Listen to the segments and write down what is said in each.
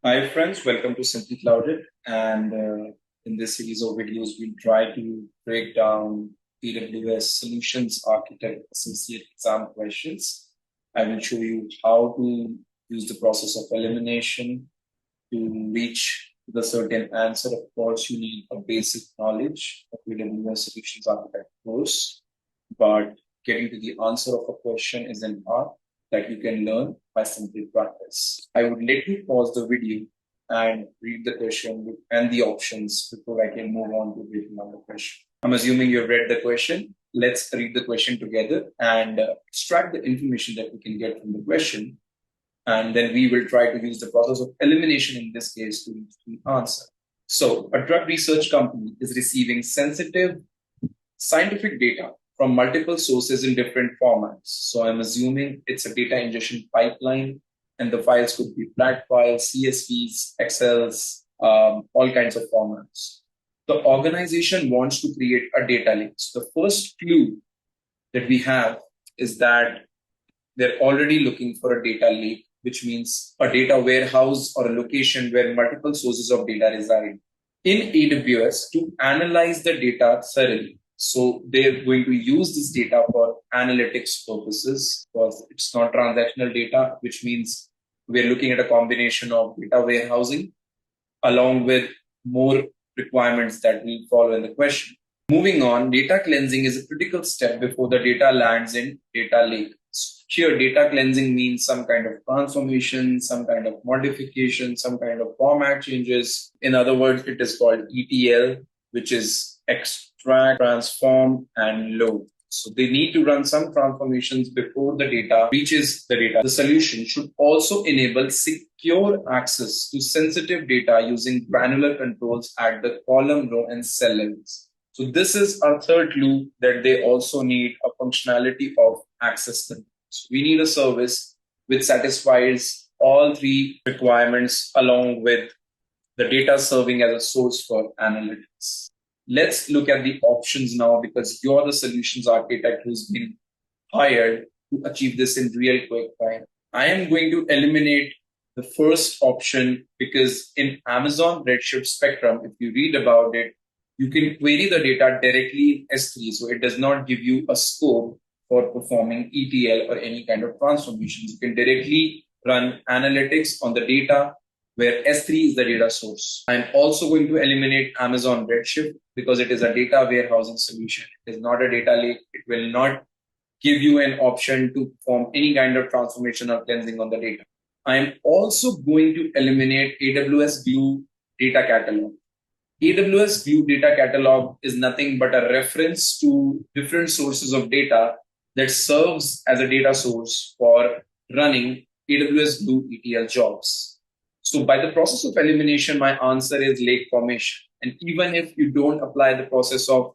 Hi friends, welcome to Simply Clouded. And in this series of videos, we'll try to break down AWS Solutions Architect Associate Exam questions. I will show you how to use the process of elimination to reach the certain answer. Of course, you need a basic knowledge of AWS Solutions Architect course, but getting to the answer of a question is an art that you can learn by simple practice. I would let you pause the video and read the question and the options before I can move on to breaking down the question. I'm assuming you've read the question. Let's read the question together and extract the information that we can get from the question. And then we will try to use the process of elimination in this case to reach the answer. So a drug research company is receiving sensitive scientific data from multiple sources in different formats. So I'm assuming it's a data ingestion pipeline, and the files could be flat files, CSVs, Excels, all kinds of formats. The organization wants to create a data lake. So the first clue that we have is that they're already looking for a data lake, which means a data warehouse or a location where multiple sources of data reside. In AWS, to analyze the data thoroughly, so they're going to use this data for analytics purposes because it's not transactional data, which means we're looking at a combination of data warehousing along with more requirements that will follow in the question. Moving on, data cleansing is a critical step before the data lands in data lake. Here, data cleansing means some kind of transformation, some kind of modification, some kind of format changes. In other words, it is called ETL, which is extract, transform, and load. So they need to run some transformations before the data reaches the data. The solution should also enable secure access to sensitive data using granular controls at the column, row, and cell levels. So this is our third clue that they also need a functionality of access control. So we need a service which satisfies all three requirements along with the data serving as a source for analytics. Let's look at the options now because you're the solutions architect who's been hired to achieve this in real quick time. I am going to eliminate the first option because in Amazon Redshift Spectrum, if you read about it, you can query the data directly in S3. So it does not give you a scope for performing ETL or any kind of transformations. You can directly run analytics on the data where S3 is the data source. I'm also going to eliminate Amazon Redshift because it is a data warehousing solution. It is not a data lake. It will not give you an option to perform any kind of transformation or cleansing on the data. I'm also going to eliminate AWS Glue Data Catalog. AWS Glue Data Catalog is nothing but a reference to different sources of data that serves as a data source for running AWS Glue ETL jobs. So by the process of elimination, my answer is lake formation. And even if you don't apply the process of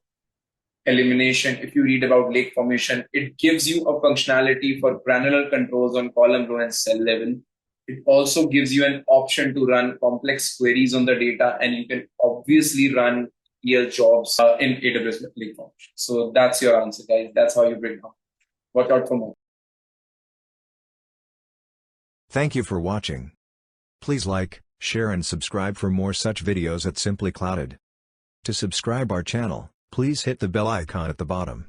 elimination, if you read about lake formation, it gives you a functionality for granular controls on column, row, and cell level. It also gives you an option to run complex queries on the data, and you can obviously run ETL jobs in AWS lake formation. So that's your answer, guys. That's how you break down. Watch out for more. Thank you for watching. Please like, share and subscribe for more such videos at Simply Clouded. To subscribe our channel, please hit the bell icon at the bottom.